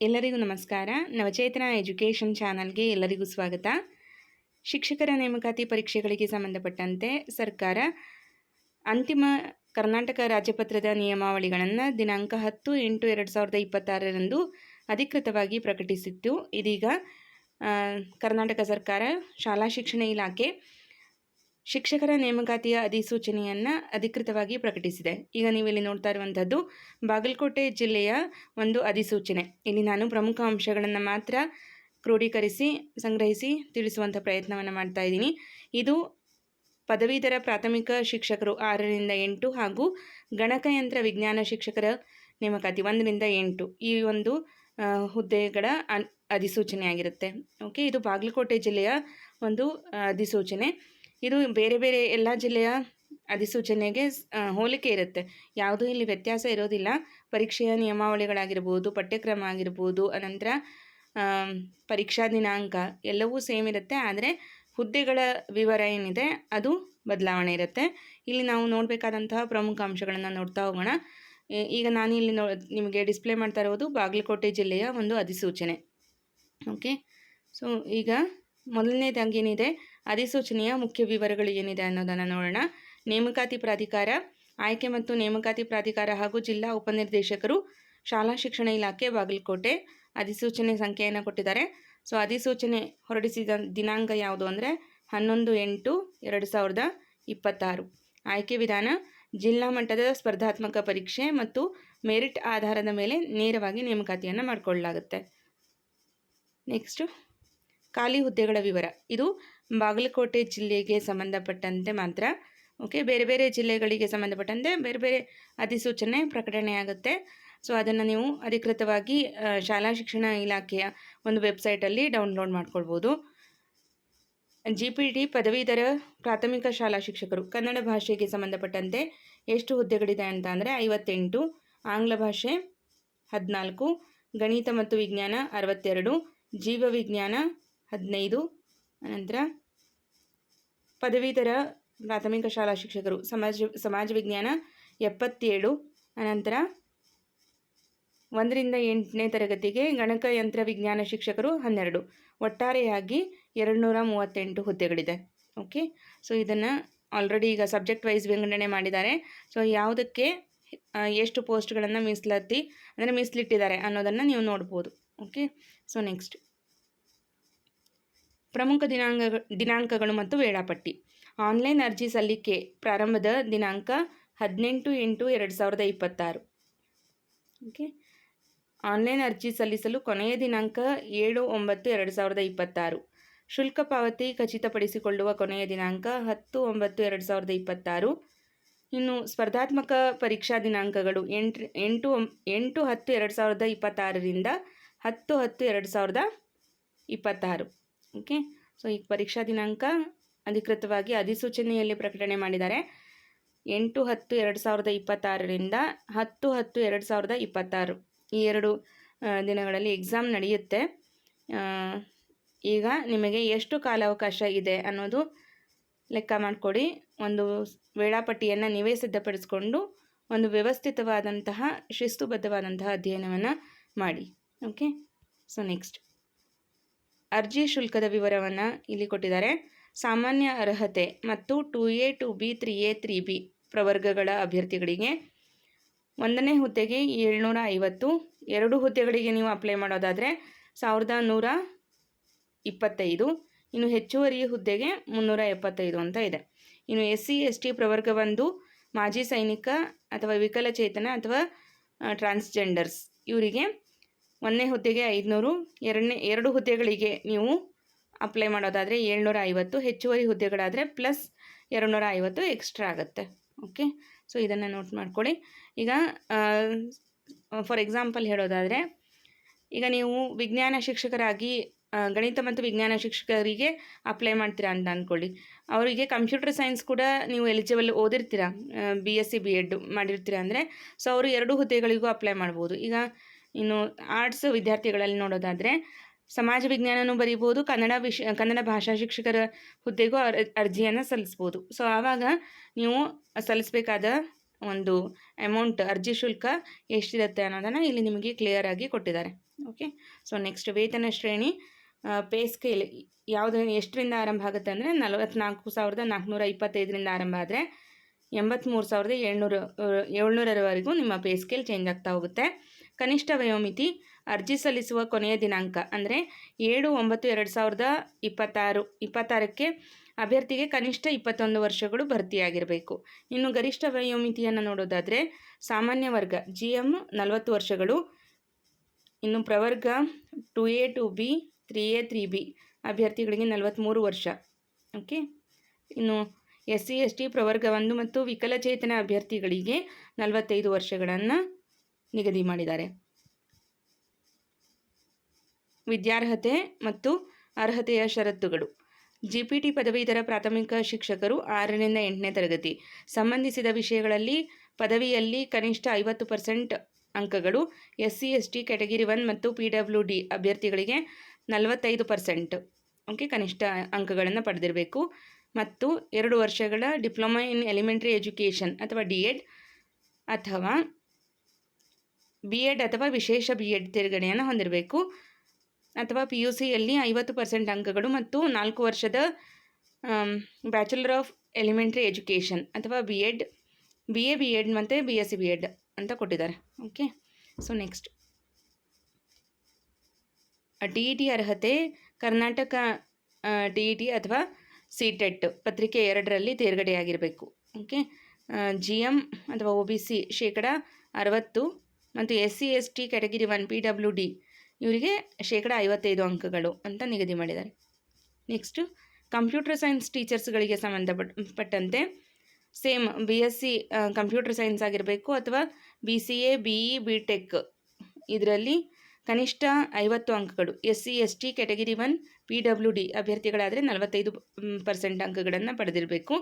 ಎಲ್ಲರಿಗೂ ನಮಸ್ಕಾರ. ನವಚೇತನ ಎಜುಕೇಷನ್ ಚಾನಲ್ಗೆ ಎಲ್ಲರಿಗೂ ಸ್ವಾಗತ. ಶಿಕ್ಷಕರ ನೇಮಕಾತಿ ಪರೀಕ್ಷೆಗಳಿಗೆ ಸಂಬಂಧಪಟ್ಟಂತೆ ಸರ್ಕಾರ ಅಂತಿಮ ಕರ್ನಾಟಕ ರಾಜ್ಯಪತ್ರದ ನಿಯಮಾವಳಿಗಳನ್ನು ದಿನಾಂಕ 10/8/2026 ಅಧಿಕೃತವಾಗಿ ಪ್ರಕಟಿಸಿತ್ತು. ಇದೀಗ ಕರ್ನಾಟಕ ಸರ್ಕಾರ ಶಾಲಾ ಶಿಕ್ಷಣ ಇಲಾಖೆ ಶಿಕ್ಷಕರ ನೇಮಕಾತಿಯ ಅಧಿಸೂಚನೆಯನ್ನು ಅಧಿಕೃತವಾಗಿ ಪ್ರಕಟಿಸಿದೆ. ಈಗ ನೀವಿಲ್ಲಿ ನೋಡ್ತಾ ಇರುವಂಥದ್ದು ಬಾಗಲಕೋಟೆ ಜಿಲ್ಲೆಯ ಒಂದು ಅಧಿಸೂಚನೆ. ಇಲ್ಲಿ ನಾನು ಪ್ರಮುಖ ಅಂಶಗಳನ್ನು ಮಾತ್ರ ಕ್ರೋಢೀಕರಿಸಿ ಸಂಗ್ರಹಿಸಿ ತಿಳಿಸುವಂಥ ಪ್ರಯತ್ನವನ್ನು ಮಾಡ್ತಾ ಇದ್ದೀನಿ. ಇದು ಪದವೀಧರ ಪ್ರಾಥಮಿಕ ಶಿಕ್ಷಕರು 6ರಿಂದ 8 ಹಾಗೂ ಗಣಕಯಂತ್ರ ವಿಜ್ಞಾನ ಶಿಕ್ಷಕರ ನೇಮಕಾತಿ 1ರಿಂದ 8 ಈ ಒಂದು ಹುದ್ದೆಗಳ ಅಧಿಸೂಚನೆ ಆಗಿರುತ್ತೆ. ಓಕೆ, ಇದು ಬಾಗಲಕೋಟೆ ಜಿಲ್ಲೆಯ ಒಂದು ಅಧಿಸೂಚನೆ. ಇದು ಬೇರೆ ಬೇರೆ ಎಲ್ಲ ಜಿಲ್ಲೆಯ ಅಧಿಸೂಚನೆಗೆ ಹೋಲಿಕೆ ಇರುತ್ತೆ. ಯಾವುದೂ ಇಲ್ಲಿ ವ್ಯತ್ಯಾಸ ಇರೋದಿಲ್ಲ. ಪರೀಕ್ಷೆಯ ನಿಯಮಾವಳಿಗಳಾಗಿರ್ಬೋದು, ಪಠ್ಯಕ್ರಮ ಆಗಿರ್ಬೋದು, ಅನಂತರ ಪರೀಕ್ಷಾ ದಿನಾಂಕ ಎಲ್ಲವೂ ಸೇಮ್ ಇರುತ್ತೆ. ಆದರೆ ಹುದ್ದೆಗಳ ವಿವರ ಏನಿದೆ ಅದು ಬದಲಾವಣೆ ಇರುತ್ತೆ. ಇಲ್ಲಿ ನಾವು ನೋಡಬೇಕಾದಂತಹ ಪ್ರಮುಖ ಅಂಶಗಳನ್ನು ನೋಡ್ತಾ ಹೋಗೋಣ. ಈಗ ನಾನು ಇಲ್ಲಿ ನಿಮಗೆ ಡಿಸ್ಪ್ಲೇ ಮಾಡ್ತಾ ಇರೋದು ಬಾಗಲಕೋಟೆ ಜಿಲ್ಲೆಯ ಒಂದು ಅಧಿಸೂಚನೆ. ಓಕೆ, ಸೊ ಈಗ ಮೊದಲನೇದಾಗಿ ಏನಿದೆ, ಅಧಿಸೂಚನೆಯ ಮುಖ್ಯ ವಿವರಗಳು ಏನಿದೆ ಅನ್ನೋದನ್ನು ನೋಡೋಣ. ನೇಮಕಾತಿ ಪ್ರಾಧಿಕಾರ, ಆಯ್ಕೆ ಮತ್ತು ನೇಮಕಾತಿ ಪ್ರಾಧಿಕಾರ ಹಾಗೂ ಜಿಲ್ಲಾ ಉಪನಿರ್ದೇಶಕರು, ಶಾಲಾ ಶಿಕ್ಷಣ ಇಲಾಖೆ ಬಾಗಲಕೋಟೆ. ಅಧಿಸೂಚನೆ ಸಂಖ್ಯೆಯನ್ನು ಕೊಟ್ಟಿದ್ದಾರೆ. ಸೊ ಅಧಿಸೂಚನೆ ಹೊರಡಿಸಿದ ದಿನಾಂಕ ಯಾವುದು ಅಂದರೆ 11/8/2026. ಆಯ್ಕೆ ವಿಧಾನ ಜಿಲ್ಲಾ ಮಟ್ಟದ ಸ್ಪರ್ಧಾತ್ಮಕ ಪರೀಕ್ಷೆ ಮತ್ತು ಮೆರಿಟ್ ಆಧಾರದ ಮೇಲೆ ನೇರವಾಗಿ ನೇಮಕಾತಿಯನ್ನು ಮಾಡಿಕೊಳ್ಳಲಾಗುತ್ತೆ. ನೆಕ್ಸ್ಟು ಖಾಲಿ ಹುದ್ದೆಗಳ ವಿವರ. ಇದು ಬಾಗಲಕೋಟೆ ಜಿಲ್ಲೆಗೆ ಸಂಬಂಧಪಟ್ಟಂತೆ ಮಾತ್ರ. ಓಕೆ, ಬೇರೆ ಬೇರೆ ಜಿಲ್ಲೆಗಳಿಗೆ ಸಂಬಂಧಪಟ್ಟಂತೆ ಬೇರೆ ಬೇರೆ ಅಧಿಸೂಚನೆ ಪ್ರಕಟಣೆಯಾಗುತ್ತೆ. ಸೊ ಅದನ್ನು ನೀವು ಅಧಿಕೃತವಾಗಿ ಶಾಲಾ ಶಿಕ್ಷಣ ಇಲಾಖೆಯ ಒಂದು ವೆಬ್ಸೈಟಲ್ಲಿ ಡೌನ್ಲೋಡ್ ಮಾಡ್ಕೊಳ್ಬೋದು. GPD ಪದವೀಧರ ಪ್ರಾಥಮಿಕ ಶಾಲಾ ಶಿಕ್ಷಕರು ಕನ್ನಡ ಭಾಷೆಗೆ ಸಂಬಂಧಪಟ್ಟಂತೆ ಎಷ್ಟು ಹುದ್ದೆಗಳಿದೆ ಅಂತ ಅಂದರೆ 58, ಆಂಗ್ಲ ಭಾಷೆ 14, ಗಣಿತ ಮತ್ತು ವಿಜ್ಞಾನ 62, ಜೀವವಿಜ್ಞಾನ 15, ಅನಂತರ ಪದವೀಧರ ಪ್ರಾಥಮಿಕ ಶಾಲಾ ಶಿಕ್ಷಕರು ಸಮಾಜ ವಿಜ್ಞಾನ 77, ಅನಂತರ 1ರಿಂದ 8ನೇ ತರಗತಿಗೆ ಗಣಕಯಂತ್ರ ವಿಜ್ಞಾನ ಶಿಕ್ಷಕರು 12. ಒಟ್ಟಾರೆಯಾಗಿ 238 ಹುದ್ದೆಗಳಿದೆ. ಓಕೆ, ಸೊ ಇದನ್ನು ಆಲ್ರೆಡಿ ಈಗ ಸಬ್ಜೆಕ್ಟ್ ವೈಸ್ ವಿಂಗಡಣೆ ಮಾಡಿದ್ದಾರೆ. ಸೊ ಯಾವುದಕ್ಕೆ ಎಷ್ಟು ಪೋಸ್ಟ್ಗಳನ್ನು ಮೀಸಲಿಟ್ಟಿದ್ದಾರೆ ಅನ್ನೋದನ್ನು ನೀವು ನೋಡ್ಬೋದು. ಓಕೆ, ಸೊ ನೆಕ್ಸ್ಟ್ ಪ್ರಮುಖ ದಿನಾಂಕಗಳು ಮತ್ತು ವೇಳಾಪಟ್ಟಿ. ಆನ್ಲೈನ್ ಅರ್ಜಿ ಸಲ್ಲಿಕೆ ಪ್ರಾರಂಭದ ದಿನಾಂಕ 18/8/2026. ಓಕೆ, ಆನ್ಲೈನ್ ಅರ್ಜಿ ಸಲ್ಲಿಸಲು ಕೊನೆಯ ದಿನಾಂಕ 7/9/2026. ಶುಲ್ಕ ಪಾವತಿ ಖಚಿತಪಡಿಸಿಕೊಳ್ಳುವ ಕೊನೆಯ ದಿನಾಂಕ 10/9/2026. ಇನ್ನು ಸ್ಪರ್ಧಾತ್ಮಕ ಪರೀಕ್ಷಾ ದಿನಾಂಕಗಳು 8/10/2026ರಿಂದ 10/10/2026. ಓಕೆ, ಸೊ ಈ ಪರೀಕ್ಷಾ ದಿನಾಂಕ ಅಧಿಕೃತವಾಗಿ ಅಧಿಸೂಚನೆಯಲ್ಲಿ ಪ್ರಕಟಣೆ ಮಾಡಿದ್ದಾರೆ. 8/10/2026ರಿಂದ 10/10/2026 ಈ 2 ದಿನಗಳಲ್ಲಿ ಎಕ್ಸಾಮ್ ನಡೆಯುತ್ತೆ. ಈಗ ನಿಮಗೆ ಎಷ್ಟು ಕಾಲಾವಕಾಶ ಇದೆ ಅನ್ನೋದು ಲೆಕ್ಕ ಮಾಡಿಕೊಡಿ. ಒಂದು ವೇಳಾಪಟ್ಟಿಯನ್ನು ನೀವೇ ಸಿದ್ಧಪಡಿಸ್ಕೊಂಡು ಒಂದು ವ್ಯವಸ್ಥಿತವಾದಂತಹ ಶಿಸ್ತುಬದ್ಧವಾದಂತಹ ಅಧ್ಯಯನವನ್ನು ಮಾಡಿ. ಓಕೆ, ಸೊ ನೆಕ್ಸ್ಟ್ ಅರ್ಜಿ ಶುಲ್ಕದ ವಿವರವನ್ನು ಇಲ್ಲಿ ಕೊಟ್ಟಿದ್ದಾರೆ. ಸಾಮಾನ್ಯ ಅರ್ಹತೆ ಮತ್ತು 2A 2B 3A 3B ಪ್ರವರ್ಗಗಳ ಅಭ್ಯರ್ಥಿಗಳಿಗೆ 1ನೇ ಹುದ್ದೆಗೆ 750, 2 ಹುದ್ದೆಗಳಿಗೆ ನೀವು ಅಪ್ಲೈ ಮಾಡೋದಾದರೆ 1125, ಇನ್ನು ಹೆಚ್ಚುವರಿ ಹುದ್ದೆಗೆ 375 ಅಂತ ಇದೆ. ಇನ್ನು SC ST ಪ್ರವರ್ಗ 1 ಮಾಜಿ ಸೈನಿಕ ಅಥವಾ ವಿಕಲಚೇತನ ಅಥವಾ ಟ್ರಾನ್ಸ್ಜೆಂಡರ್ಸ್ ಇವರಿಗೆ 1ನೇ ಹುದ್ದೆಗೆ 500, 2 ಹುದ್ದೆಗಳಿಗೆ ನೀವು ಅಪ್ಲೈ ಮಾಡೋದಾದರೆ 750, ಹೆಚ್ಚುವರಿ ಹುದ್ದೆಗಳಾದರೆ ಪ್ಲಸ್ 250 ಎಕ್ಸ್ಟ್ರಾ ಆಗುತ್ತೆ. ಓಕೆ, ಸೊ ಇದನ್ನು ನೋಟ್ ಮಾಡ್ಕೊಳ್ಳಿ. ಈಗ ಫಾರ್ ಎಕ್ಸಾಂಪಲ್ ಹೇಳೋದಾದರೆ, ಈಗ ನೀವು ವಿಜ್ಞಾನ ಶಿಕ್ಷಕರಾಗಿ ಗಣಿತ ಮತ್ತು ವಿಜ್ಞಾನ ಶಿಕ್ಷಕರಿಗೆ ಅಪ್ಲೈ ಮಾಡ್ತೀರಾ ಅಂತ ಅಂದ್ಕೊಳ್ಳಿ. ಅವರಿಗೆ ಕಂಪ್ಯೂಟರ್ ಸೈನ್ಸ್ ಕೂಡ ನೀವು ಎಲಿಜಿಬಲ್ ಓದಿರ್ತೀರಾ, BSc BEd ಮಾಡಿರ್ತೀರಾ ಅಂದರೆ ಸೊ ಅವರು 2 ಹುದ್ದೆಗಳಿಗೂ ಅಪ್ಲೈ ಮಾಡ್ಬೋದು. ಈಗ ಇನ್ನು ಆರ್ಟ್ಸ್ ವಿದ್ಯಾರ್ಥಿಗಳಲ್ಲಿ ನೋಡೋದಾದರೆ ಸಮಾಜ ವಿಜ್ಞಾನನೂ ಬರೀಬೋದು, ಕನ್ನಡ ಭಾಷಾ ಶಿಕ್ಷಕರ ಹುದ್ದೆಗೂ ಅರ್ಜಿಯನ್ನು ಸಲ್ಲಿಸ್ಬೋದು. ಸೊ ಆವಾಗ ನೀವು ಸಲ್ಲಿಸಬೇಕಾದ ಒಂದು ಅಮೌಂಟ್ ಅರ್ಜಿ ಶುಲ್ಕ ಎಷ್ಟಿರುತ್ತೆ ಅನ್ನೋದನ್ನು ಇಲ್ಲಿ ನಿಮಗೆ ಕ್ಲಿಯರ್ ಆಗಿ ಕೊಟ್ಟಿದ್ದಾರೆ. ಓಕೆ, ಸೊ ನೆಕ್ಸ್ಟ್ ವೇತನ ಶ್ರೇಣಿ ಪೇ ಸ್ಕೇಲ್ ಯಾವುದು ಎಷ್ಟರಿಂದ ಆರಂಭ ಆಗುತ್ತೆ ಅಂದರೆ 44,425ರಿಂದ ಆರಂಭ ಆದರೆ 83,700ರವರೆಗೂ ನಿಮ್ಮ ಪೇ ಸ್ಕೇಲ್ ಚೇಂಜ್ ಆಗ್ತಾ ಹೋಗುತ್ತೆ. ಕನಿಷ್ಠ ವಯೋಮಿತಿ ಅರ್ಜಿ ಸಲ್ಲಿಸುವ ಕೊನೆಯ ದಿನಾಂಕ ಅಂದರೆ 7/9/2026ಕ್ಕೆ ಅಭ್ಯರ್ಥಿಗೆ ಕನಿಷ್ಠ 21 ವರ್ಷಗಳು ಭರ್ತಿಯಾಗಿರಬೇಕು. ಇನ್ನು ಗರಿಷ್ಠ ವಯೋಮಿತಿಯನ್ನು ನೋಡೋದಾದರೆ ಸಾಮಾನ್ಯ ವರ್ಗ GM 40 ವರ್ಷಗಳು, ಇನ್ನು ಪ್ರವರ್ಗ 2A 2B 3A 3B ಅಭ್ಯರ್ಥಿಗಳಿಗೆ 43 ವರ್ಷ. ಓಕೆ, ಇನ್ನು SC ST ಪ್ರವರ್ಗ 1 ಮತ್ತು ವಿಕಲಚೇತನ ಅಭ್ಯರ್ಥಿಗಳಿಗೆ 45 ವರ್ಷಗಳನ್ನು ನಿಗದಿ ಮಾಡಿದ್ದಾರೆ. ವಿದ್ಯಾರ್ಹತೆ ಮತ್ತು ಅರ್ಹತೆಯ ಷರತ್ತುಗಳು. GPT ಪದವೀಧರ ಪ್ರಾಥಮಿಕ ಶಿಕ್ಷಕರು 6ರಿಂದ 8ನೇ ತರಗತಿ ಸಂಬಂಧಿಸಿದ ವಿಷಯಗಳಲ್ಲಿ ಪದವಿಯಲ್ಲಿ ಕನಿಷ್ಠ 50% ಅಂಕಗಳು, SC ST ಕ್ಯಾಟಗಿರಿ 1 ಮತ್ತು PWD ಅಭ್ಯರ್ಥಿಗಳಿಗೆ 45% ಓಕೆ ಕನಿಷ್ಠ ಅಂಕಗಳನ್ನು ಪಡೆದಿರಬೇಕು. ಮತ್ತು 2 ವರ್ಷಗಳ ಡಿಪ್ಲೊಮಾ ಇನ್ ಎಲಿಮೆಂಟ್ರಿ ಎಜುಕೇಷನ್ ಅಥವಾ DED ಅಥವಾ BEd ಅಥವಾ ವಿಶೇಷ BEd ತೇರ್ಗಡೆಯನ್ನು ಹೊಂದಿರಬೇಕು. ಅಥವಾ PUCಯಲ್ಲಿ 50% ಅಂಕಗಳು ಮತ್ತು 4 ವರ್ಷದ ಬ್ಯಾಚುಲರ್ ಆಫ್ ಎಲಿಮೆಂಟ್ರಿ ಎಜುಕೇಷನ್ ಅಥವಾ BEd, BA BEd ಮತ್ತು BSc BEd ಅಂತ ಕೊಟ್ಟಿದ್ದಾರೆ. ಓಕೆ, ಸೊ ನೆಕ್ಸ್ಟ್ TET ಅರ್ಹತೆ ಕರ್ನಾಟಕ TET ಅಥವಾ CTET ಪತ್ರಿಕೆ 2ರಲ್ಲಿ ತೇರ್ಗಡೆಯಾಗಿರಬೇಕು. ಓಕೆ, GM ಅಥವಾ OBC 60% ಮತ್ತು SC ST ಕ್ಯಾಟಗಿರಿ 1 PWD ಇವರಿಗೆ 55% ಅಂಕಗಳು ಅಂತ ನಿಗದಿ ಮಾಡಿದ್ದಾರೆ. ನೆಕ್ಸ್ಟು ಕಂಪ್ಯೂಟರ್ ಸೈನ್ಸ್ ಟೀಚರ್ಸ್ಗಳಿಗೆ ಸಂಬಂಧಪಟ್ಟಂತೆ ಸೇಮ್ BSc ಕಂಪ್ಯೂಟರ್ ಸೈನ್ಸ್ ಆಗಿರಬೇಕು ಅಥವಾ BCA BE BTech ಇದರಲ್ಲಿ ಕನಿಷ್ಠ 50 ಅಂಕಗಳು, SC ST ಕ್ಯಾಟಗಿರಿ 1 PWD ಅಭ್ಯರ್ಥಿಗಳಾದರೆ 45% ಅಂಕಗಳನ್ನು ಪಡೆದಿರಬೇಕು.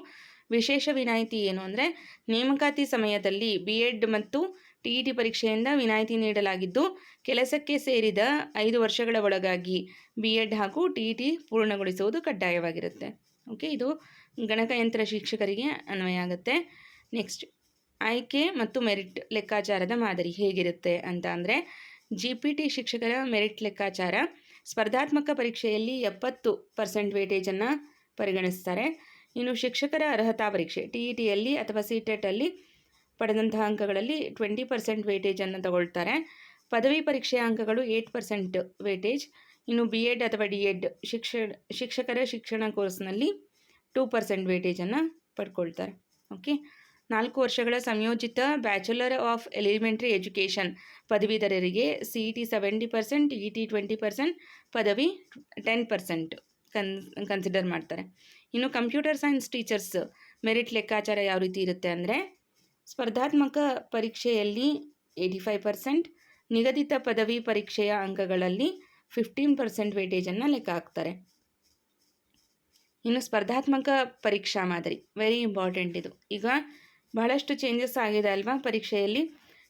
ವಿಶೇಷ ವಿನಾಯಿತಿ ಏನು ಅಂದರೆ ನೇಮಕಾತಿ ಸಮಯದಲ್ಲಿ BEd ಮತ್ತು TET ಪರೀಕ್ಷೆಯಿಂದ ವಿನಾಯಿತಿ ನೀಡಲಾಗಿದ್ದು ಕೆಲಸಕ್ಕೆ ಸೇರಿದ 5 ವರ್ಷಗಳ ಒಳಗಾಗಿ BEd ಹಾಗೂ TET ಪೂರ್ಣಗೊಳಿಸುವುದು ಕಡ್ಡಾಯವಾಗಿರುತ್ತೆ. ಓಕೆ, ಇದು ಗಣಕಯಂತ್ರ ಶಿಕ್ಷಕರಿಗೆ ಅನ್ವಯ ಆಗುತ್ತೆ. ನೆಕ್ಸ್ಟ್ ಆಯ್ಕೆ ಮತ್ತು ಮೆರಿಟ್ ಲೆಕ್ಕಾಚಾರದ ಮಾದರಿ ಹೇಗಿರುತ್ತೆ ಅಂತ ಅಂದರೆ GPT ಶಿಕ್ಷಕರ ಮೆರಿಟ್ ಲೆಕ್ಕಾಚಾರ ಸ್ಪರ್ಧಾತ್ಮಕ ಪರೀಕ್ಷೆಯಲ್ಲಿ 70% ವೇಟೇಜನ್ನು ಪರಿಗಣಿಸ್ತಾರೆ. ಇನ್ನು ಶಿಕ್ಷಕರ ಅರ್ಹತಾ ಪರೀಕ್ಷೆ TETಯಲ್ಲಿ ಅಥವಾ CTETಲ್ಲಿ ಪಡೆದಂತಹ ಅಂಕಗಳಲ್ಲಿ 20% ವೇಟೇಜನ್ನು ತಗೊಳ್ತಾರೆ. ಪದವಿ ಪರೀಕ್ಷೆಯ ಅಂಕಗಳು 8% ವೇಟೇಜ್. ಇನ್ನು BEd ಅಥವಾ DED ಶಿಕ್ಷಕರ ಶಿಕ್ಷಣ ಕೋರ್ಸ್ನಲ್ಲಿ 2% ವೇಟೇಜನ್ನು ಪಡ್ಕೊಳ್ತಾರೆ. ಓಕೆ, 4 ವರ್ಷಗಳ ಸಂಯೋಜಿತ ಬ್ಯಾಚುಲರ್ ಆಫ್ ಎಲಿಮೆಂಟ್ರಿ ಎಜುಕೇಷನ್ ಪದವೀಧರರಿಗೆ CET 70%, TET 20%, ಪದವಿ 10% ಕನ್ಸಿಡರ್ ಮಾಡ್ತಾರೆ. ಇನ್ನು ಕಂಪ್ಯೂಟರ್ ಸೈನ್ಸ್ ಟೀಚರ್ಸ್ ಮೆರಿಟ್ ಲೆಕ್ಕಾಚಾರ ಯಾವ ರೀತಿ ಇರುತ್ತೆ ಅಂದರೆ ಸ್ಪರ್ಧಾತ್ಮಕ ಪರೀಕ್ಷೆಯಲ್ಲಿ 85%, ನಿಗದಿತ ಪದವಿ ಪರೀಕ್ಷೆಯ ಅಂಕಗಳಲ್ಲಿ 15% ವೇಟೇಜನ್ನು ಲೆಕ್ಕ ಹಾಕ್ತಾರೆ. ಇನ್ನು ಸ್ಪರ್ಧಾತ್ಮಕ ಪರೀಕ್ಷಾ ಮಾದರಿ ವೆರಿ ಇಂಪಾರ್ಟೆಂಟ್. ಇದು ಈಗ ಬಹಳಷ್ಟು ಚೇಂಜಸ್ ಆಗಿದೆ ಅಲ್ವಾ ಪರೀಕ್ಷೆಯಲ್ಲಿ.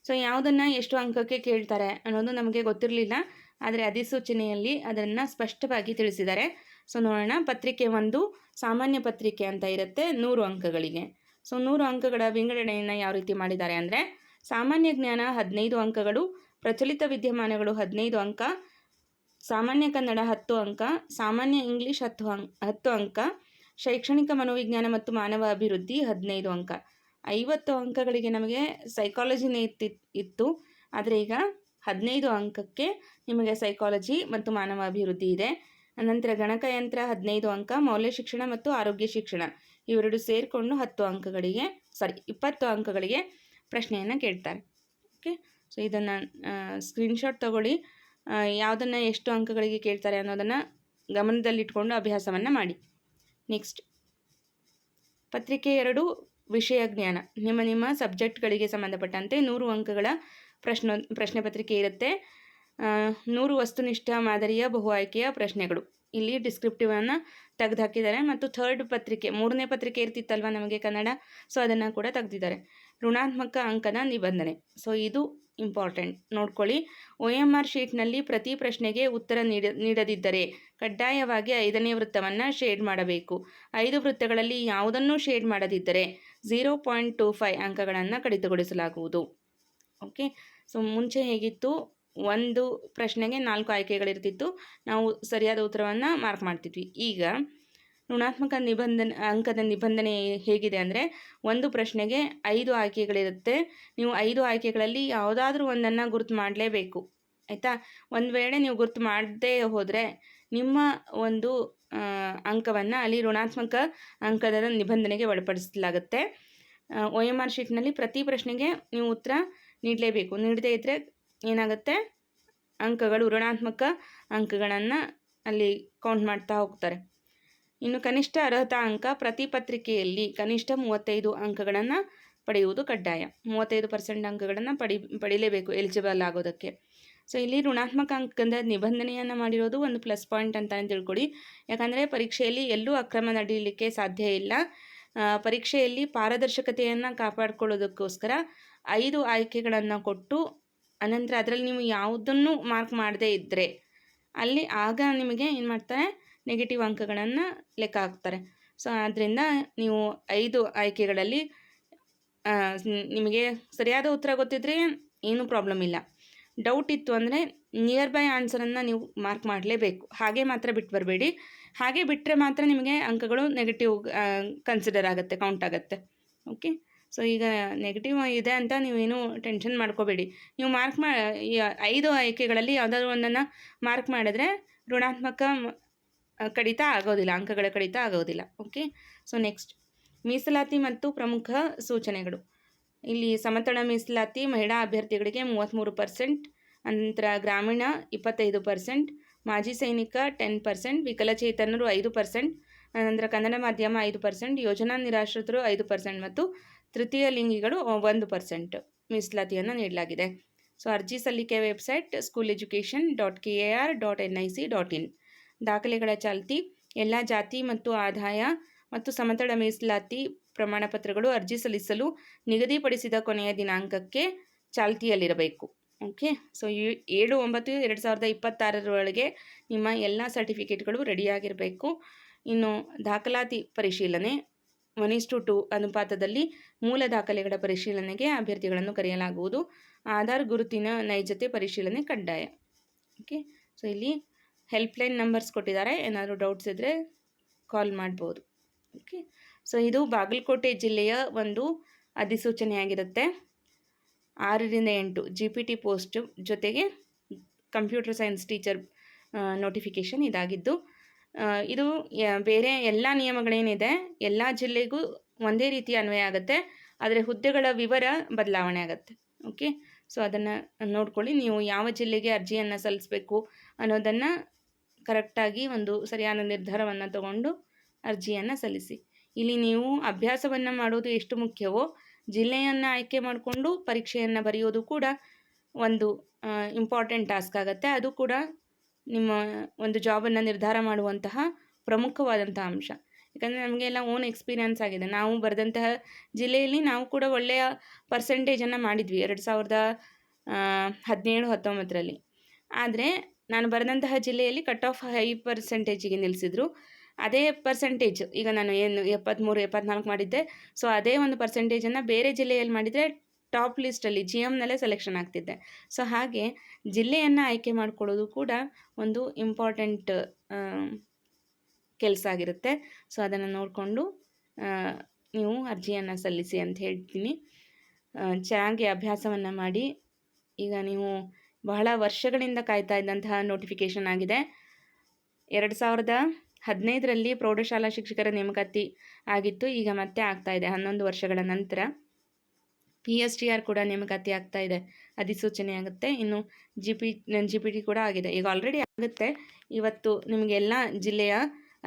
ಸೊ ಯಾವುದನ್ನು ಎಷ್ಟು ಅಂಕಕ್ಕೆ ಕೇಳ್ತಾರೆ ಅನ್ನೋದು ನಮಗೆ ಗೊತ್ತಿರಲಿಲ್ಲ, ಆದರೆ ಅಧಿಸೂಚನೆಯಲ್ಲಿ ಅದನ್ನು ಸ್ಪಷ್ಟವಾಗಿ ತಿಳಿಸಿದ್ದಾರೆ. ಸೊ ನೋಡೋಣ. ಪತ್ರಿಕೆ 1 ಸಾಮಾನ್ಯ ಪತ್ರಿಕೆ ಅಂತ ಇರುತ್ತೆ 100 ಅಂಕಗಳಿಗೆ. ಸೊ 100 ಅಂಕಗಳ ವಿಂಗಡಣೆಯನ್ನು ಯಾವ ರೀತಿ ಮಾಡಿದ್ದಾರೆ ಅಂದರೆ ಸಾಮಾನ್ಯ ಜ್ಞಾನ 15 ಅಂಕಗಳು, ಪ್ರಚಲಿತ ವಿದ್ಯಮಾನಗಳು 15 ಅಂಕ, ಸಾಮಾನ್ಯ ಕನ್ನಡ 10 ಅಂಕ, ಸಾಮಾನ್ಯ ಇಂಗ್ಲೀಷ್ 10 ಅಂಕ, ಶೈಕ್ಷಣಿಕ ಮನೋವಿಜ್ಞಾನ ಮತ್ತು ಮಾನವ ಅಭಿವೃದ್ಧಿ 15 ಅಂಕ. 50 ಅಂಕಗಳಿಗೆ ನಮಗೆ ಸೈಕಾಲಜಿನೇ ಇತ್ತು, ಆದರೆ ಈಗ 15 ಅಂಕಕ್ಕೆ ನಿಮಗೆ ಸೈಕಾಲಜಿ ಮತ್ತು ಮಾನವ ಅಭಿವೃದ್ಧಿ ಇದೆ. ಅನಂತರ ಗಣಕಯಂತ್ರ 15 ಅಂಕ, ಮೌಲ್ಯ ಶಿಕ್ಷಣ ಮತ್ತು ಆರೋಗ್ಯ ಶಿಕ್ಷಣ ಇವೆರಡು ಸೇರಿಕೊಂಡು 20 ಅಂಕಗಳಿಗೆ ಪ್ರಶ್ನೆಯನ್ನು ಕೇಳ್ತಾರೆ. ಓಕೆ, ಸೊ ಇದನ್ನು ಸ್ಕ್ರೀನ್ಶಾಟ್ ತಗೊಳ್ಳಿ. ಯಾವುದನ್ನು ಎಷ್ಟು ಅಂಕಗಳಿಗೆ ಕೇಳ್ತಾರೆ ಅನ್ನೋದನ್ನು ಗಮನದಲ್ಲಿಟ್ಕೊಂಡು ಅಭ್ಯಾಸವನ್ನು ಮಾಡಿ. ನೆಕ್ಸ್ಟ್ ಪತ್ರಿಕೆ 2 ವಿಷಯ ಜ್ಞಾನ. ನಿಮ್ಮ ಸಬ್ಜೆಕ್ಟ್ಗಳಿಗೆ ಸಂಬಂಧಪಟ್ಟಂತೆ 100 ಅಂಕಗಳ ಪ್ರಶ್ನೆ ಪತ್ರಿಕೆ ಇರುತ್ತೆ. 100 ವಸ್ತುನಿಷ್ಠ ಮಾದರಿಯ ಬಹು ಆಯ್ಕೆಯ ಪ್ರಶ್ನೆಗಳು. ಇಲ್ಲಿ ಡಿಸ್ಕ್ರಿಪ್ಟಿವನ್ನು ತೆಗೆದುಹಾಕಿದ್ದಾರೆ ಮತ್ತು ಪತ್ರಿಕೆ 3ನೇ ಪತ್ರಿಕೆ ಇರ್ತಿತ್ತಲ್ವ ನಮಗೆ ಕನ್ನಡ, ಸೊ ಅದನ್ನು ಕೂಡ ತೆಗೆದಿದ್ದಾರೆ. ಋಣಾತ್ಮಕ ಅಂಕದ ನಿಬಂಧನೆ. ಸೊ ಇದು ಇಂಪಾರ್ಟೆಂಟ್ ನೋಡ್ಕೊಳ್ಳಿ. OMR ಶೀಟ್ನಲ್ಲಿ ಪ್ರತಿ ಪ್ರಶ್ನೆಗೆ ಉತ್ತರ ನೀಡದಿದ್ದರೆ ಕಡ್ಡಾಯವಾಗಿ 5ನೇ ವೃತ್ತವನ್ನು ಶೇಡ್ ಮಾಡಬೇಕು. 5 ವೃತ್ತಗಳಲ್ಲಿ ಯಾವುದನ್ನೂ ಶೇಡ್ ಮಾಡದಿದ್ದರೆ 0.25 ಅಂಕಗಳನ್ನು ಕಡಿತಗೊಳಿಸಲಾಗುವುದು. ಓಕೆ, ಸೊ ಮುಂಚೆ ಹೇಗಿತ್ತು, ಒಂದು ಪ್ರಶ್ನೆಗೆ 4 ಆಯ್ಕೆಗಳಿರ್ತಿತ್ತು, ನಾವು ಸರಿಯಾದ ಉತ್ತರವನ್ನು ಮಾರ್ಕ್ ಮಾಡ್ತಿದ್ವಿ. ಈಗ ಋಣಾತ್ಮಕ ಅಂಕದ ನಿಬಂಧನೆ ಹೇಗಿದೆ ಅಂದರೆ, ಒಂದು ಪ್ರಶ್ನೆಗೆ 5 ಆಯ್ಕೆಗಳಿರುತ್ತೆ. ನೀವು 5 ಆಯ್ಕೆಗಳಲ್ಲಿ ಯಾವುದಾದ್ರೂ ಒಂದನ್ನು ಗುರುತು ಮಾಡಲೇಬೇಕು, ಆಯಿತಾ. ಒಂದು ವೇಳೆ ನೀವು ಗುರುತು ಮಾಡದೇ ಹೋದರೆ ನಿಮ್ಮ ಒಂದು ಅಂಕವನ್ನು ಅಲ್ಲಿ ಋಣಾತ್ಮಕ ಅಂಕದ ನಿಬಂಧನೆಗೆ ಒಳಪಡಿಸಲಾಗುತ್ತೆ. OMR ಶೀಟ್ನಲ್ಲಿ ಪ್ರತಿ ಪ್ರಶ್ನೆಗೆ ನೀವು ಉತ್ತರ ನೀಡಲೇಬೇಕು. ನೀಡದೇ ಇದ್ದರೆ ಏನಾಗುತ್ತೆ, ಅಂಕಗಳು ಋಣಾತ್ಮಕ ಅಂಕಗಳನ್ನು ಅಲ್ಲಿ ಕೌಂಟ್ ಮಾಡ್ತಾ ಹೋಗ್ತಾರೆ. ಇನ್ನು ಕನಿಷ್ಠ ಅರ್ಹತಾ ಅಂಕ, ಪ್ರತಿ ಪತ್ರಿಕೆಯಲ್ಲಿ ಕನಿಷ್ಠ 35 ಅಂಕಗಳನ್ನು ಪಡೆಯುವುದು ಕಡ್ಡಾಯ. 35% ಅಂಕಗಳನ್ನು ಪಡಿಲೇಬೇಕು ಎಲಿಜಿಬಲ್ ಆಗೋದಕ್ಕೆ. ಸೊ ಇಲ್ಲಿ ಋಣಾತ್ಮಕ ಅಂಕದ ನಿಬಂಧನೆಯನ್ನು ಮಾಡಿರೋದು ಒಂದು ಪ್ಲಸ್ ಪಾಯಿಂಟ್ ಅಂತಲೇ ತಿಳ್ಕೊಡಿ. ಯಾಕಂದರೆ ಪರೀಕ್ಷೆಯಲ್ಲಿ ಎಲ್ಲೂ ಅಕ್ರಮ ನಡೆಯಲಿಕ್ಕೆ ಸಾಧ್ಯ ಇಲ್ಲ. ಪರೀಕ್ಷೆಯಲ್ಲಿ ಪಾರದರ್ಶಕತೆಯನ್ನು ಕಾಪಾಡಿಕೊಳ್ಳೋದಕ್ಕೋಸ್ಕರ 5 ಆಯ್ಕೆಗಳನ್ನು ಕೊಟ್ಟು ಅನಂತರ ಅದರಲ್ಲಿ ನೀವು ಯಾವುದನ್ನು ಮಾರ್ಕ್ ಮಾಡದೇ ಇದ್ದರೆ ಅಲ್ಲಿ ಆಗ ನಿಮಗೆ ಏನು ಮಾಡ್ತಾರೆ, ನೆಗೆಟಿವ್ ಅಂಕಗಳನ್ನು ಲೆಕ್ಕ ಹಾಕ್ತಾರೆ. ಸೊ ಆದ್ದರಿಂದ ನೀವು 5 ಆಯ್ಕೆಗಳಲ್ಲಿ ನಿಮಗೆ ಸರಿಯಾದ ಉತ್ತರ ಗೊತ್ತಿದ್ದರೆ ಏನೂ ಪ್ರಾಬ್ಲಮ್ ಇಲ್ಲ. ಡೌಟ್ ಇತ್ತು ಅಂದರೆ ನಿಯರ್ ಬೈ ಆನ್ಸರನ್ನು ನೀವು ಮಾರ್ಕ್ ಮಾಡಲೇಬೇಕು. ಹಾಗೆ ಮಾತ್ರ ಬಿಟ್ಟು ಬರಬೇಡಿ. ಹಾಗೆ ಬಿಟ್ಟರೆ ಮಾತ್ರ ನಿಮಗೆ ಅಂಕಗಳು ನೆಗೆಟಿವ್ ಕನ್ಸಿಡರ್ ಆಗುತ್ತೆ, ಕೌಂಟ್ ಆಗುತ್ತೆ. ಓಕೆ, ಸೊ ಈಗ ನೆಗೆಟಿವ್ ಇದೆ ಅಂತ ನೀವೇನು ಟೆನ್ಷನ್ ಮಾಡ್ಕೋಬೇಡಿ. ನೀವು 5 ಆಯ್ಕೆಗಳಲ್ಲಿ ಯಾವುದಾದ್ರೂ ಒಂದನ್ನು ಮಾರ್ಕ್ ಮಾಡಿದ್ರೆ ಋಣಾತ್ಮಕ ಕಡಿತ ಆಗೋದಿಲ್ಲ, ಅಂಕಗಳ ಕಡಿತ ಆಗೋದಿಲ್ಲ. ಓಕೆ, ಸೊ ನೆಕ್ಸ್ಟ್ ಮೀಸಲಾತಿ ಮತ್ತು ಪ್ರಮುಖ ಸೂಚನೆಗಳು. ಇಲ್ಲಿ ಸಮತಳ ಮೀಸಲಾತಿ ಮಹಿಳಾ ಅಭ್ಯರ್ಥಿಗಳಿಗೆ 33%, ನಂತರ ಗ್ರಾಮೀಣ 25%, ಮಾಜಿ ಸೈನಿಕ 10%, ವಿಕಲಚೇತನರು 5%, ನಂತರ ಕನ್ನಡ ಮಾಧ್ಯಮ 5%, ಯೋಜನಾ ನಿರಾಶ್ರಿತರು 5% ಮತ್ತು ತೃತೀಯ ಲಿಂಗಿಗಳು 1% ಮೀಸಲಾತಿಯನ್ನು ನೀಡಲಾಗಿದೆ. ಸೊ ಅರ್ಜಿ ಸಲ್ಲಿಕೆ ವೆಬ್ಸೈಟ್ schooleducation.kar.nic.in. ದಾಖಲೆಗಳ ಚಾಲ್ತಿ, ಎಲ್ಲ ಜಾತಿ ಮತ್ತು ಆದಾಯ ಮತ್ತು ಸಮತಳ ಮೀಸಲಾತಿ ಪ್ರಮಾಣಪತ್ರಗಳು ಅರ್ಜಿ ಸಲ್ಲಿಸಲು ನಿಗದಿಪಡಿಸಿದ ಕೊನೆಯ ದಿನಾಂಕಕ್ಕೆ ಚಾಲ್ತಿಯಲ್ಲಿರಬೇಕು. ಓಕೆ, ಸೊ 7/9/2026 ನಿಮ್ಮ ಎಲ್ಲ ಸರ್ಟಿಫಿಕೇಟ್ಗಳು ರೆಡಿಯಾಗಿರಬೇಕು. ಇನ್ನು ದಾಖಲಾತಿ ಪರಿಶೀಲನೆ 1:2 ಅನುಪಾತದಲ್ಲಿ ಮೂಲ ದಾಖಲೆಗಳ ಪರಿಶೀಲನೆಗೆ ಅಭ್ಯರ್ಥಿಗಳನ್ನು ಕರೆಯಲಾಗುವುದು. ಆಧಾರ್ ಗುರುತಿನ ನೈಜತೆ ಪರಿಶೀಲನೆ ಕಡ್ಡಾಯ. ಓಕೆ, ಸೊ ಇಲ್ಲಿ ಹೆಲ್ಪ್ಲೈನ್ ನಂಬರ್ಸ್ ಕೊಟ್ಟಿದ್ದಾರೆ, ಏನಾದರೂ ಡೌಟ್ಸ್ ಇದ್ದರೆ ಕಾಲ್ ಮಾಡ್ಬೋದು. ಓಕೆ, ಸೊ ಇದು ಬಾಗಲಕೋಟೆ ಜಿಲ್ಲೆಯ ಒಂದು ಅಧಿಸೂಚನೆಯಾಗಿರುತ್ತೆ. 6ರಿಂದ 8 GPT ಪೋಸ್ಟ್ ಜೊತೆಗೆ ಕಂಪ್ಯೂಟರ್ ಸೈನ್ಸ್ ಟೀಚರ್ ನೋಟಿಫಿಕೇಷನ್ ಇದಾಗಿದ್ದು, ಇದು ಬೇರೆ ಎಲ್ಲ ನಿಯಮಗಳೇನಿದೆ ಎಲ್ಲ ಜಿಲ್ಲೆಗೂ ಒಂದೇ ರೀತಿ ಅನ್ವಯ ಆಗುತ್ತೆ, ಆದರೆ ಹುದ್ದೆಗಳ ವಿವರ ಬದಲಾವಣೆ ಆಗುತ್ತೆ. ಓಕೆ, ಸೊ ಅದನ್ನು ನೋಡ್ಕೊಳ್ಳಿ. ನೀವು ಯಾವ ಜಿಲ್ಲೆಗೆ ಅರ್ಜಿಯನ್ನು ಸಲ್ಲಿಸಬೇಕು ಅನ್ನೋದನ್ನು ಕರೆಕ್ಟಾಗಿ ಒಂದು ಸರಿಯಾದ ನಿರ್ಧಾರವನ್ನು ತಗೊಂಡು ಅರ್ಜಿಯನ್ನು ಸಲ್ಲಿಸಿ. ಇಲ್ಲಿ ನೀವು ಅಭ್ಯಾಸವನ್ನು ಮಾಡೋದು ಎಷ್ಟು ಮುಖ್ಯವೋ, ಜಿಲ್ಲೆಯನ್ನು ಆಯ್ಕೆ ಮಾಡಿಕೊಂಡು ಪರೀಕ್ಷೆಯನ್ನು ಬರೆಯೋದು ಕೂಡ ಒಂದು ಇಂಪಾರ್ಟೆಂಟ್ ಟಾಸ್ಕ್ ಆಗುತ್ತೆ. ಅದು ಕೂಡ ನಿಮ್ಮ ಒಂದು ಜಾಬನ್ನು ನಿರ್ಧಾರ ಮಾಡುವಂತಹ ಪ್ರಮುಖವಾದಂಥ ಅಂಶ. ಯಾಕಂದರೆ ನಮಗೆಲ್ಲ ಓನ್ ಎಕ್ಸ್ಪೀರಿಯನ್ಸ್ ಆಗಿದೆ. ನಾವು ಬರೆದಂತಹ ಜಿಲ್ಲೆಯಲ್ಲಿ ನಾವು ಕೂಡ ಒಳ್ಳೆಯ ಪರ್ಸೆಂಟೇಜನ್ನು ಮಾಡಿದ್ವಿ 2017-19. ಆದರೆ ನಾನು ಬರೆದಂತಹ ಜಿಲ್ಲೆಯಲ್ಲಿ ಕಟ್ ಆಫ್ ಹೈ ಪರ್ಸೆಂಟೇಜಿಗೆ ನಿಲ್ಲಿಸಿದ್ರು. ಅದೇ ಪರ್ಸೆಂಟೇಜ್ ಈಗ ನಾನು ಏನು 73-74 ಮಾಡಿದ್ದೆ, ಸೊ ಅದೇ ಒಂದು ಪರ್ಸೆಂಟೇಜನ್ನು ಬೇರೆ ಜಿಲ್ಲೆಯಲ್ಲಿ ಮಾಡಿದರೆ ಟಾಪ್ ಲಿಸ್ಟಲ್ಲಿ GMನಲ್ಲೇ ಸೆಲೆಕ್ಷನ್ ಆಗ್ತಿದ್ದೆ. ಸೊ ಹಾಗೆ ಜಿಲ್ಲೆಯನ್ನು ಆಯ್ಕೆ ಮಾಡ್ಕೊಳ್ಳೋದು ಕೂಡ ಒಂದು ಇಂಪಾರ್ಟೆಂಟ್ ಕೆಲಸ ಆಗಿರುತ್ತೆ. ಸೊ ಅದನ್ನು ನೋಡಿಕೊಂಡು ನೀವು ಅರ್ಜಿಯನ್ನು ಸಲ್ಲಿಸಿ ಅಂತ ಹೇಳ್ತೀನಿ. ಚೆನ್ನಾಗಿ ಅಭ್ಯಾಸವನ್ನು ಮಾಡಿ. ಈಗ ನೀವು ಬಹಳ ವರ್ಷಗಳಿಂದ ಕಾಯ್ತಾ ಇದ್ದಂತಹ ನೋಟಿಫಿಕೇಷನ್ ಆಗಿದೆ. 2015ರಲ್ಲಿ ಪ್ರೌಢಶಾಲಾ ಶಿಕ್ಷಕರ ನೇಮಕಾತಿ ಆಗಿತ್ತು, ಈಗ ಮತ್ತೆ ಆಗ್ತಾಯಿದೆ 11 ವರ್ಷಗಳ ನಂತರ. PSTR ಕೂಡ ನೇಮಕಾತಿ ಆಗ್ತಾಯಿದೆ, ಅಧಿಸೂಚನೆ ಆಗುತ್ತೆ. ಇನ್ನು GPT ಕೂಡ ಆಗಿದೆ, ಈಗ ಆಲ್ರೆಡಿ ಆಗುತ್ತೆ. ಇವತ್ತು ನಿಮಗೆಲ್ಲ ಜಿಲ್ಲೆಯ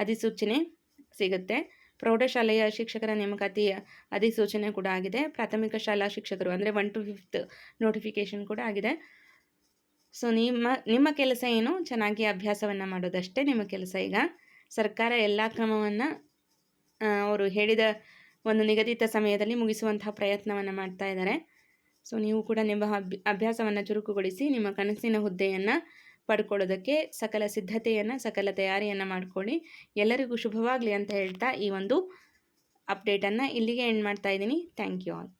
ಅಧಿಸೂಚನೆ ಸಿಗುತ್ತೆ. ಪ್ರೌಢಶಾಲೆಯ ಶಿಕ್ಷಕರ ನೇಮಕಾತಿಯ ಅಧಿಸೂಚನೆ ಕೂಡ ಆಗಿದೆ. ಪ್ರಾಥಮಿಕ ಶಾಲಾ ಶಿಕ್ಷಕರು ಅಂದರೆ 1 to 5th ನೋಟಿಫಿಕೇಷನ್ ಕೂಡ ಆಗಿದೆ. ಸೊ ನಿಮ್ಮ ಕೆಲಸ ಏನು, ಚೆನ್ನಾಗಿ ಅಭ್ಯಾಸವನ್ನು ಮಾಡೋದಷ್ಟೇ ನಿಮ್ಮ ಕೆಲಸ. ಈಗ ಸರ್ಕಾರ ಎಲ್ಲ ಕ್ರಮವನ್ನು ಅವರು ಹೇಳಿದ ಒಂದು ನಿಗದಿತ ಸಮಯದಲ್ಲಿ ಮುಗಿಸುವಂತಹ ಪ್ರಯತ್ನವನ್ನು ಮಾಡ್ತಾ ಇದ್ದಾರೆ. ಸೊ ನೀವು ಕೂಡ ನಿಮ್ಮ ಅಭ್ಯಾಸವನ್ನು ಚುರುಕುಗೊಳಿಸಿ ನಿಮ್ಮ ಕನಸಿನ ಹುದ್ದೆಯನ್ನು ಪಡ್ಕೊಳ್ಳೋದಕ್ಕೆ ಸಕಲ ಸಿದ್ಧತೆಯನ್ನು ಸಕಲ ತಯಾರಿಯನ್ನು ಮಾಡ್ಕೊಳ್ಳಿ. ಎಲ್ಲರಿಗೂ ಶುಭವಾಗಲಿ ಅಂತ ಹೇಳ್ತಾ ಈ ಒಂದು ಅಪ್ಡೇಟನ್ನು ಇಲ್ಲಿಗೆ ಎಂಡ್ ಮಾಡ್ತಾ ಇದ್ದೀನಿ. Thank you all.